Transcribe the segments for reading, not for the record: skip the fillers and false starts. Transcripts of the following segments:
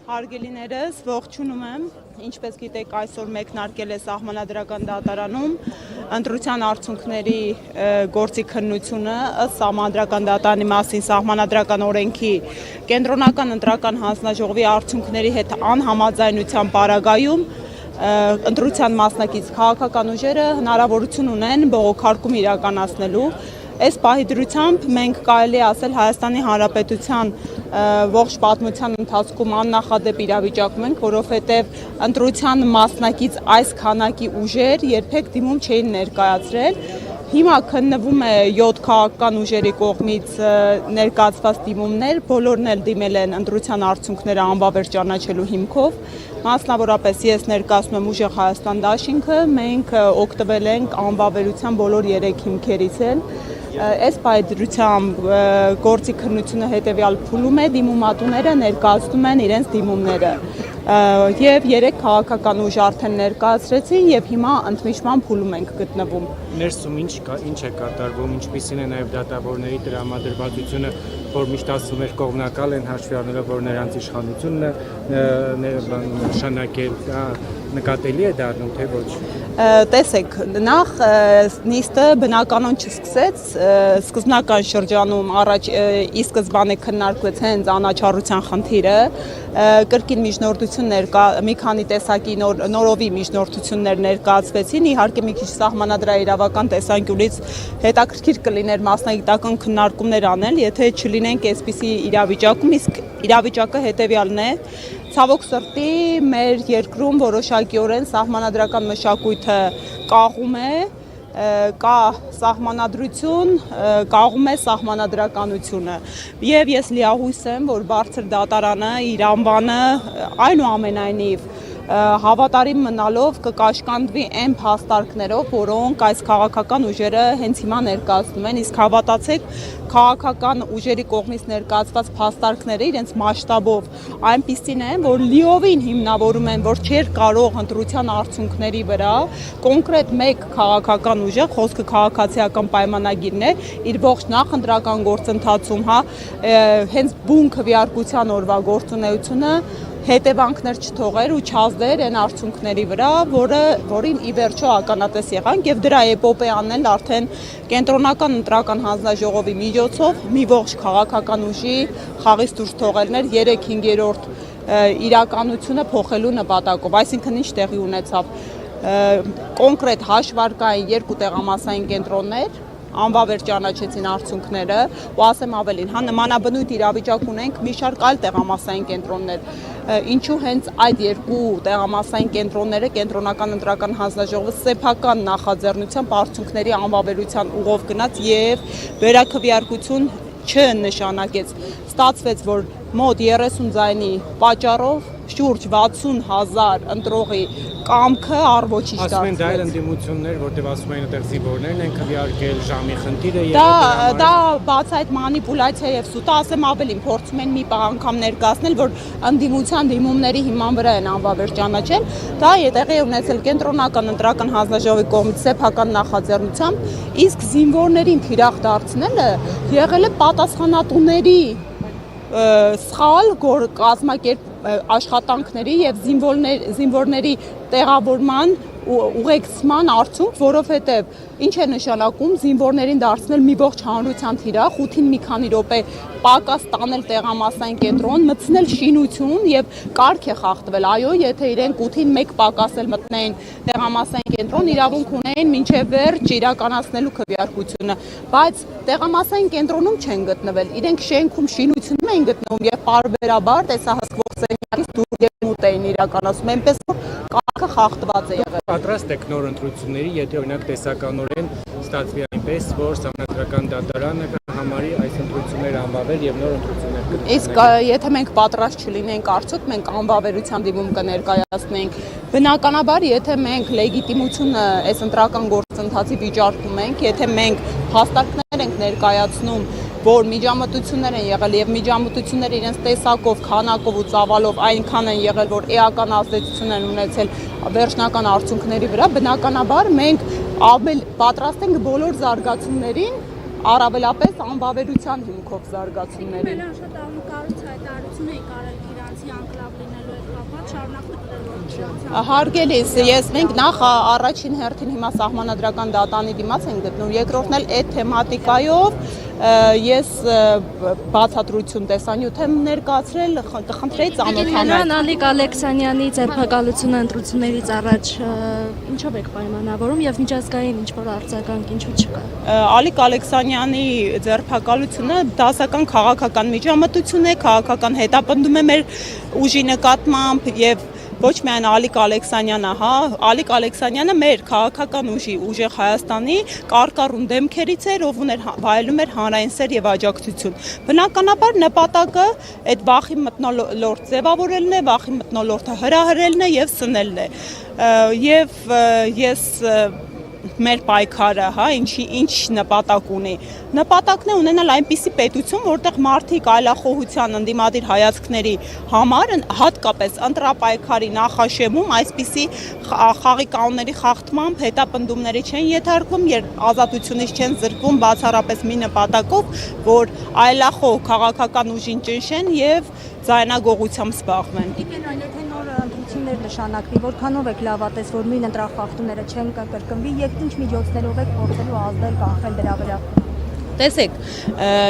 Հարգելիներս, ողջունում եմ, ինչպես գիտեք, այսօր մեկնարկել է Սահմանադրական դատարանում ընտրության արդյունքների գործի քննությունը ըստ Սահմանադրական դատարանի մասին Սահմանադրական օրենքի կենտրոնական ընտրական հանձնաժողովի արդյունքների հետ անհամաձայնության պարագայում ընտրության մասնակից քաղաքական ուժերը հնարավորություն ունեն բողոքարկում իրականացնելու։ Այս պահի դրությամբ մենք կարելի ասել Հայաստանի Հանրապետության ողջ պատմության ընթացքում աննախադեպ իրավիճակում ենք, որովհետև ընտրության մասնակից այս քանակի ուժեր երբեք դիմում չէին ներկայացրել։ Հիմա քննվում է 7 քաղաքական ուժերի կողմից ներկայացված դիմումներ, բոլորն էլ դիմել են ընտրության արդյունքները անվավեր ճանաչելու հիմքով։ Մասնավորապես ես ներկայացնում եմ Ուժեղ Հայաստան դաշինքը, մենք օգտվել ենք անվավերության բոլոր 3 հիմքերից էլ։ Այս պայդրությամբ գործի քննությունը հետևյալ փուլում է, դիմումատուները ներկայացնում են իրենց դիմումները եւ 3 քաղաքական ուժ արդեն ներկայացրեցին եւ հիմա ընդմիջման փուլում ենք գտնվում։ Ներսում ինչ է կատարվում, ինչպիսին է նաեւ դատավորների տրամադրվածությունը, որ միշտ ասում էր կողմնակալ են հաշվի առնելով, որ նրանց իշխանությունն է նշանակել, նկատելի է դառնում, թե ոչ։ Տեսեք, նախ նիստը բնականon չսկսեց, սկզբնական շրջանում առաջ ի սկզբանե քննարկվեց հենց անաչառության խնդիրը, կրկին միջնորդություններ, մի քանի տեսակի նորովի միջնորդություններ ներկայացվեցին, իհարկե մի քիչ սահմանադրաիրավական տեսանկյունից հետաքրքիր կլիներ մասնագիտական քննարկումներ անել, եթե չլինենք այսպիսի իրավիճակում, իսկ իրավիճակը հետևյալն է. ցավոք սրտի մեր երկրում որոշակիորեն սահմանադրական մշակույթը կաղում է, կա սահմանադրություն, կաղում է սահմանադրականությունը եւ ես լիահույս եմ, որ բարձր դատարանը իր անվանը այնուամենայնիվ հավատարիմ մնալով կկաշկանդվի այն փաստարկներով, որոնք այս քաղաքական ուժերը հենց հիմա ներկայացնում են, իսկ հավատացեք, քաղաքական ուժերի կողմից ներկայացված փաստարկները իրենց մասշտաբով այնպիսին են, որ լիովին հիմնավորում են, որ չէր կարող ընտրության արդյունքների վրա կոնկրետ մեկ քաղաքական ուժը, խոսքը քաղաքացիական պայմանագիրն է, իր ողջ նախընտրական գործընթացում, հենց բուն քվեարկության օրվա գործունեությունը հետևանքներ չթողեր ու չազդեր այն արդյունքների վրա, որին ի վերջո ականատես եղանք եւ դրա էպոպեան էլ արդեն կենտրոնական ընտրական հանձնաժողովի միջոցով մի ողջ քաղաքական ուժի խաղից դուրս թողելն էր 3/5 իրականությունը փոխելու նպատակով, այսինքն ինչ տեղի ունեցավ կոնկրետ հաշվարկային 2 տեղամասային կենտրոններ անվավեր ճանաչեցին արդյունքները ու ասեմ ավելին, նմանաբնույթ իրավիճակ ունենք մի շարք այլ տեղամասային կենտրոններ, ինչու հենց այդ 2 տեղամասային կենտրոնները կենտրոնական ընտրական հանձնաժողովը սեփական նախաձեռնությամբ արդյունքների անվավերության ուղով գնաց եւ վերաքվեարկություն չնշանակեց, ստացվեց, որ մոտ 30 ձայնի պատճառով շուրջ 60,000 ընտրողի կամքը առ-ոչինչ դարձավ։ Ասում են դա այլ ընդդիմություններ, որտեղ ասում են այդտեղ զինվորներն են քվեարկել, ժամի խնդիրը դա բաց այդ մանիպուլյացիա եւ սուտ, ասեմ ավելին, փորձում են մի անգամ ներկայացնել, որ ընդդիմության դիմումների հիման վրա են անվավեր ճանաչել, դա տեղի է ունեցել կենտրոնական ընտրական հանձնաժողովի կողմից սեփական նախաձեռնությամբ, իսկ զինվորներին թիրախ դարձնելը եղել է պատասխանատուների սխալ աշխատանքների եւ զինվորների տեղավորման ուղեկցման արդյունք, որովհետև ինչ է նշանակում զինվորներին դարձնել մի ողջ հանրության թիրախ, 8-ին մի քանի րոպե պակաս տանել տեղամասային կենտրոն, մտցնել շինություն եւ կարգ է խախտվել, այո, եթե իրենք 8-ին 1 պակաս էլ մտնեին տեղամասային կենտրոն, իրավունք ունեին մինչեւ վերջ իրականացնելու քվեարկությունը, բայց տեղամասային կենտրոնում չեն գտնվել, իրենք շենքում շինությունում են գտնվում եւ պարբերաբար տեսահսկվող սենյակից դուրս էին իրականացում, այնպես որ կարգը խախտված է եղել։ Պատրաստ եք նոր ընտրությունների, եթե օրինակ տեսականորեն ստացվի այնպես, որ Սահմանադրական դատարանը կհամարի այս ընտրությունները անվավեր եւ նոր ընտրություններ կգործեն։ Իսկ եթե մենք պատրաստ չլինենք, արդյոք մենք անվավերության դիմում կներկայացնենք։ Բնականաբար, եթե մենք լեգիտիմությունը այս ընտրական գործընթացի վիճարկում ենք, եթե մենք փաստարկներ ենք ներկայացնում, որ միջամտություններ են եղել եւ միջամտությունները իրենց տեսակով, քանակով ու ծավալով այնքան են եղել, որ էական ազդեցություն են ունեցել վերջնական արդյունքների վրա, բնականաբար մենք պատրաստ ենք բոլոր զարգացումներին, առավելապես անվավերության հիմքով զարգացումներին։ Շատ անկառույց հայտարարություն է կարել իրանցի անկլավ լինելու Հարգելիս, մենք նախ առաջին հերթին հիմա սահմանադրական դատանի դիմաց ենք գտնում, երկրորդն էլ այդ թեմատիկայով ես բացատրություն տեսանյութ եմ ներկայացրել, կխնդրեի ծանոթանալ։ Ալիկ Ալեքսանյանի ձերբակալությունը ընտրություններից առաջ ինչով եք պայմանավորում եւ միջազգային ինչ-որ արձագանք ինչու չկա։ Ալիկ Ալեքսանյանի ձերբակալությունը դասական քաղաքական միջամտություն է, քաղաքական հետապնդում է մեր ուժի նկատմամբ եւ ոչ միայն Ալիկ Ալեքսանյանը, Ալիկ Ալեքսանյանը մեր քաղաքական ուժի ուժեղ Հայաստանի կարկառուն դեմքերից էր, ով վայելում էր հանրային սեր եւ աջակցություն։ Բնականաբար նպատակը այդ վախի մթնոլորտ ձևավորելն է, վախի մթնոլորտը հրահրելն է եւ սնելն է։ Եվ ես մեր պայքարը, ինչ նպատակ ունի։ Նպատակն է ունենալ այնպիսի պետություն, որտեղ մարդիկ այլախոհության ընդդիմադիր հայացքների համար, հատկապես ընտրապայքարի նախաշեմում այսպիսի խաղի կանոնների խախտմամբ հետապնդումների չեն ենթարկվում, ազատությունից չեն զրկվում բացառապես մի նպատակով, որ այլախոհ քաղաքական ուժին ճնշեն եւ ձայնագողությամբ զբաղվեն։ Ընտրություններ նշանակվի, որքանով եք լավատես, որ նույն ընտրախախտումները չեն կրկնվի եւ ինչ միջոցներով եք փորձելու ազդել կանխել դրա վրա։ Տեսեք,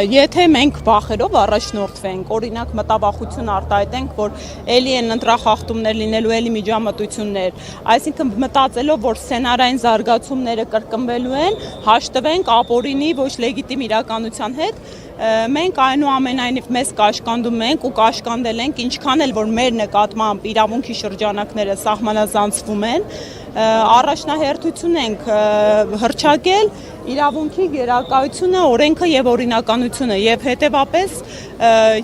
եթե մենք վախերով առաջնորդվենք, օրինակ մտավախություն արտահայտենք, որ էլի են ընտրախախտումներ լինելու, էլի միջամտություններ, այսինքն մտածելով, որ սցենարային զարգացումները կրկնվելու են, հաշտվենք ապօրինի ոչ լեգիտիմ իրականության հետ, մենք այնուամենայնիվ մեզ կաշկանդում ենք ու կաշկանդել ենք, ինչքան էլ որ մեր նկատմամբ իրավունքի շրջանակները սահմանազանցվում են, առաջնահերթություն ենք հռչակել իրավունքի գերակայությունը, օրենքը եւ օրինականությունը եւ հետեւապես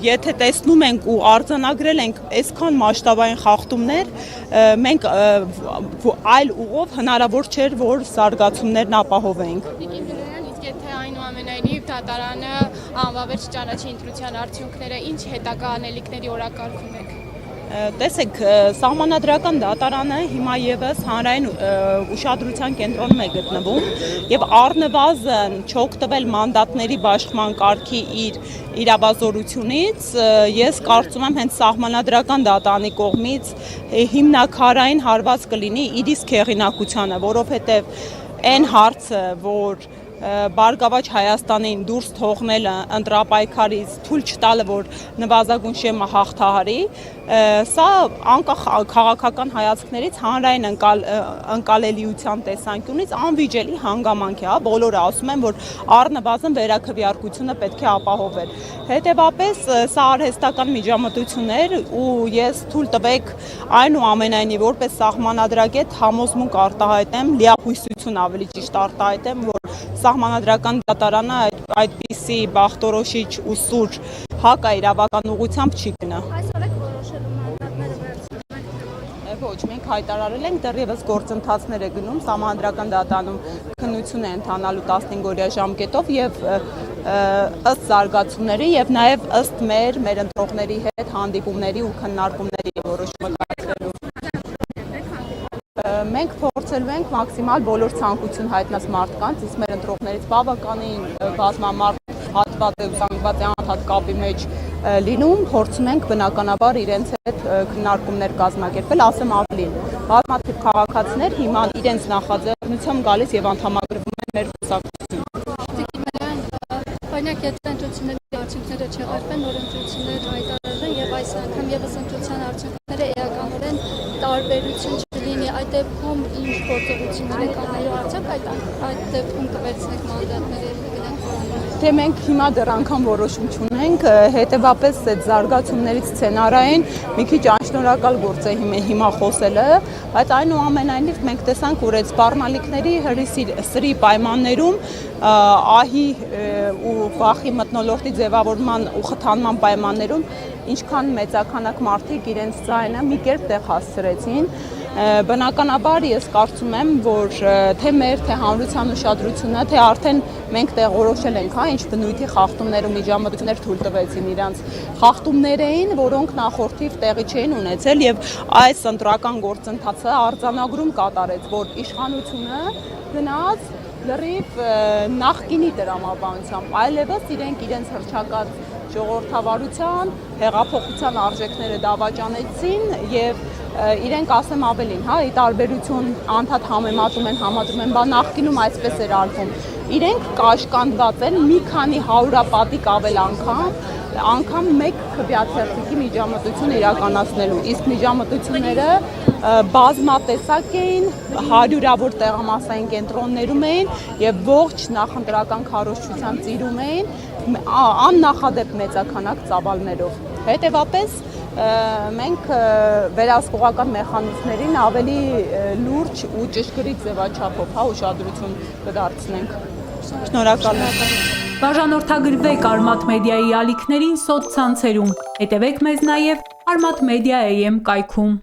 եթե տեսնում ենք ու արձանագրել ենք այսքան մասշտաբային խախտումներ, մենք այլ ուղով հնարավոր չէր որ զարգացումներն ապահովենք։ Եթե այնուամենայնիվ դատարանը անվավեր չճանաչի ընտրության արդյունքները, ինչ հետագա անելիքների օրակարգում եք։ Տեսեք, սահմանադրական դատարանը հիմա եւս հանրային ուշադրության կենտրոնում է գտնվում եւ առնվազն չօգտվել մանդատների բաշխման կարգի իր իրավազորությունից, ես կարծում եմ հենց սահմանադրական դատարանի կողմից հիմնակարային հարված կլինի իր իսկ հեղինակությանը, որովհետեւ այն հարցը, որ Բարգավաճ Հայաստանին դուրս թողնելը ընտրապայքարից թույլ չտալը, որ նվազագույն շեմը հաղթահարի, սա անկախ քաղաքական հայացքներից հանրային ընկալելիության տեսանկյունից անվիճելի հանգամանք է, բոլորը ասում են, որ առնվազն վերաքվեարկությունը պետք է ապահովել։ Հետևաբար սա արհեստական միջամտություններ ու ես թույլ տվեք այնուամենայնիվ որպես սահմանադրագետ համոզմունք արտահայտեմ, լիահույսություն ավելի ճիշտ արտահայտեմ, որ սահմանադրական դատարանը այդպիսի բախտորոշիչ ու սուր հակաիրավական ուղղությամբ չի գնա։ Այսօր եք որոշելու մանդատները վերցնել։ Ոչ, մենք հայտարարել ենք, դեռևս գործընթացներ է գնում, սահմանադրական դատարանում քննություն է ընթանալու 15-օրյա ժամկետով եւ ըստ զարգացումների եւ նաեւ ըստ մեր ընտրողների հետ հանդիպումների ու քննարկումների որոշումը կայացնելու։ Մենք փորձելու ենք մաքսիմալ բոլոր ցանկություն հայտնած մարդկանց, իսկ մեր ընտրողներից բավականին բազմամարդ հատված է ու զանգված է անընդհատ կապի մեջ լինում, փորձում ենք բնականաբար իրենց հետ քննարկումներ կազմակերպել, ասեմ ավելին։ Բազմաթիվ քաղաքացիներ հիմա իրենց նախաձեռնությամբ գալիս եւ անդամագրվում են մեր կուսակցություն։ Օրինակ, եթե ընտրությունների արդյունքները չեղարկվեն, նոր ընտրություններ հայտարարվեն եւ այս անգամ եւս ընտրության արդյունքները էականորեն տարբերություն չլինի, այդ դեպքում ինչ գործողություններ եք անելու, արդյոք այդ դեպքում կվերցնեք մանդատները եւ կգնաք։ Թե մենք հիմա դեռ անգամ որոշում չունենք, հետեւապես այդ զարգացումներից սցենարային մի քիչ անշնորհակալ գործ է հիմա խոսելը, բայց այնուամենայնիվ մենք տեսանք, որ այդ սպառնալիքների հրիսրի պայմաններում ահի ու վախի մթնոլորտի ձևավորման ու խթանման պայմաններում ինչքան մեծականակ մարդիկ իրենց ձայնը մի կերպ տեղ հասցրեցին, բնականաբար ես կարծում եմ, որ թե մեր, թե հանրության ուշադրությունը, թե արդեն մենք տեղորոշել ենք, ինչ բնույթի խախտումներ ու միջամտություններ թույլ տվեցին իրանց խախտումներ էին, որոնք նախորդիվ տեղի չէին ունեցել եւ այս ընտրական գործընթացը արձանագրում կատարեց, որ իշխանությունը գնաց լրիվ նախկինի տրամաբանությամբ, այլևս իրենք իրենց հռչակած ժողովրդավարության, հեղափոխության արժեքները դավաճանեցին եւ իրենք ասեմ ավելին, հա, ի տարբերություն անդադ համեմատում են, բա նախկինում այսպես էր արվում։ Իրենք կաշկանդված են մի քանի հարյուրապատիկ ավել անգամ մեկ քվեաթերթիկի միջամտություն իրականացնելու, իսկ միջամտությունները բազմատեսակ էին, հարյուրավոր տեղամասային կենտրոններում էին եւ ողջ նախընտրական քարոզչության ծիրում էին աննախադեպ մեծականակ ծավալներով։ Հետևաբար մենք վերահսկողական մեխանիզմներին ավելի լուրջ ու ճշգրիտ ձևաչափով ուշադրություն կդարձնենք։ Շնորհակալ եմ։ Բաժանորդագրվեք Արմաթ մեդիայի ալիքներին սոցցանցերում, հետևեք մեզ նաև Armat Media AM կայքում։